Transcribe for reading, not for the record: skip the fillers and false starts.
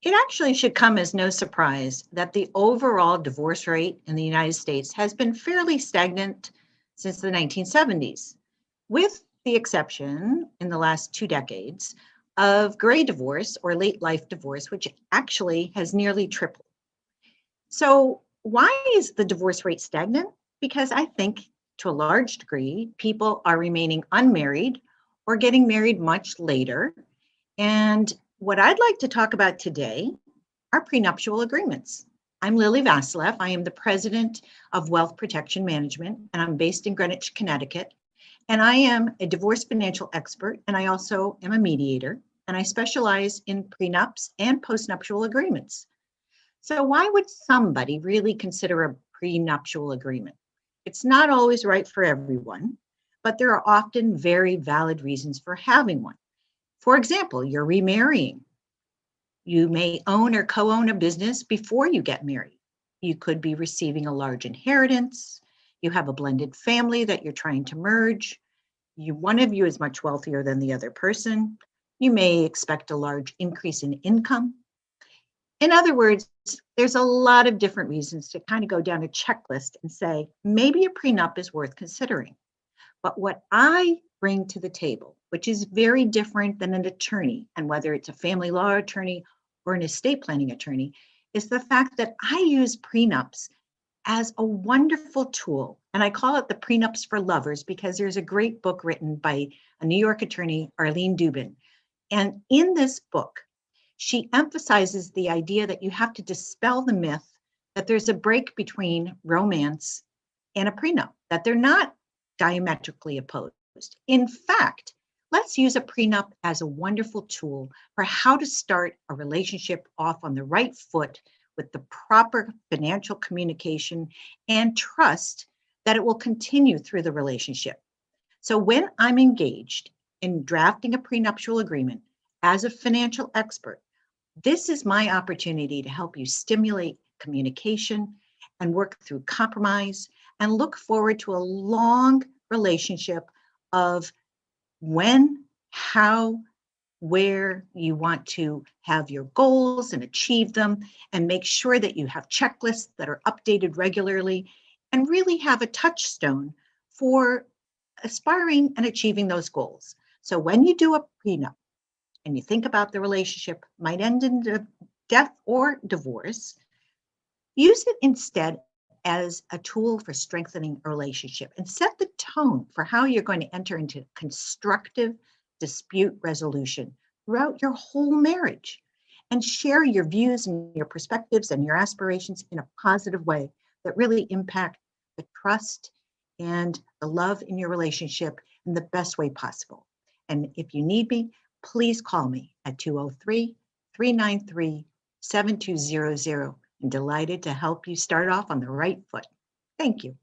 It actually should come as no surprise that the overall divorce rate in the United States has been fairly stagnant since the 1970s, with the exception in the last 2 decades of gray divorce or late life divorce, which actually has nearly tripled. So, why is the divorce rate stagnant? Because I think to a large degree, people are remaining unmarried or getting married much later. And what I'd like to talk about today are prenuptial agreements. I'm Lily Vasileff. I am the president of Wealth Protection Management, and I'm based in Greenwich, Connecticut. And I am a divorce financial expert, and I also am a mediator, and I specialize in prenups and postnuptial agreements. So, why would somebody really consider a prenuptial agreement? It's not always right for everyone, but there are often very valid reasons for having one. For example, you're remarrying. You may own or co own a business before you get married. You could be receiving a large inheritance. You have a blended family that you're trying to merge. One of you is much wealthier than the other person. You may expect a large increase in income. In other words, there's a lot of different reasons to kind of go down a checklist and say, maybe a prenup is worth considering. But what I bring to the table, which is very different than an attorney, and whether it's a family law attorney or an estate planning attorney, is the fact that I use prenups as a wonderful tool. And I call it the Prenups for Lovers because there's a great book written by a New York attorney, Arlene Dubin. And in this book, she emphasizes the idea that you have to dispel the myth that there's a break between romance and a prenup, that they're not diametrically opposed. In fact, let's use a prenup as a wonderful tool for how to start a relationship off on the right foot with the proper financial communication and trust that it will continue through the relationship. So when I'm engaged in drafting a prenuptial agreement as a financial expert, this is my opportunity to help you stimulate communication and work through compromise and look forward to a long relationship of when, how, where you want to have your goals and achieve them, and make sure that you have checklists that are updated regularly and really have a touchstone for aspiring and achieving those goals. So when you do a prenup and you think about the relationship might end in death or divorce, use it instead as a tool for strengthening a relationship and set the tone for how you're going to enter into constructive dispute resolution throughout your whole marriage, and share your views and your perspectives and your aspirations in a positive way that really impact the trust and the love in your relationship in the best way possible. And if you need me, please call me at 203-393-7200. I'm delighted to help you start off on the right foot. Thank you.